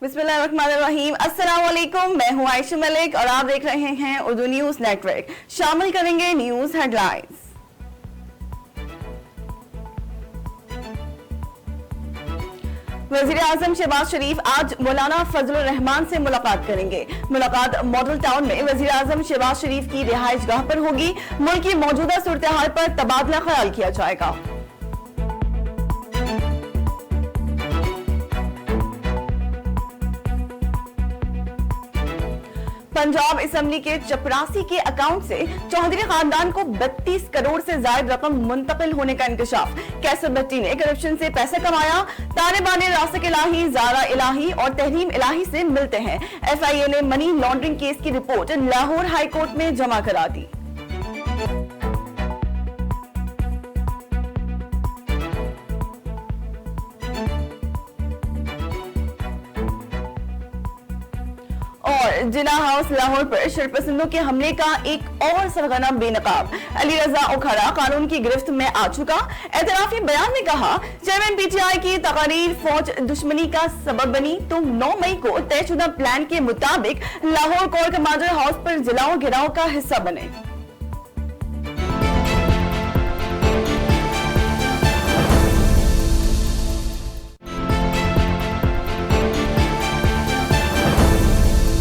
बिस्मिल्लाहिर्रहमानिर्रहीम। अस्सलाम वालेकुम, मैं हूं आयशा मलिक और आप देख रहे हैं उर्दू न्यूज नेटवर्क। शामिल करेंगे न्यूज हेडलाइंस। वजीर आजम शहबाज शरीफ आज मौलाना फजलुर रहमान से मुलाकात करेंगे। मुलाकात मॉडल टाउन में वजीर आजम शहबाज शरीफ की रिहाइश गाह पर होगी। मुल्क की मौजूदा सूरत हाल पर तबादला ख्याल किया जाएगा। पंजाब असेंबली के चपरासी के अकाउंट से चौधरी खानदान को 32 करोड़ से ज्यादा रकम मुंतकिल होने का इंकशाफ। कैसर भट्टी ने करप्शन से पैसे कमाया। तालिबान रासिक इलाही, जारा इलाही और तहरीम इलाही से मिलते हैं। FIA ने मनी लॉन्ड्रिंग केस की रिपोर्ट लाहौर हाई कोर्ट में जमा करा दी। और जिना हाउस लाहौर पर शरपसंदों के हमले का एक और सरगना बेनकाब। अली रजा उखड़ा कानून की गिरफ्त में आ चुका। एतराफी बयान में कहा, चेयरमैन PTI की तकारीर फौज दुश्मनी का सबब बनी तो 9 मई को तयशुदा प्लान के मुताबिक लाहौर कोर कमांडर हाउस पर जिलाओं घेराव का हिस्सा बने।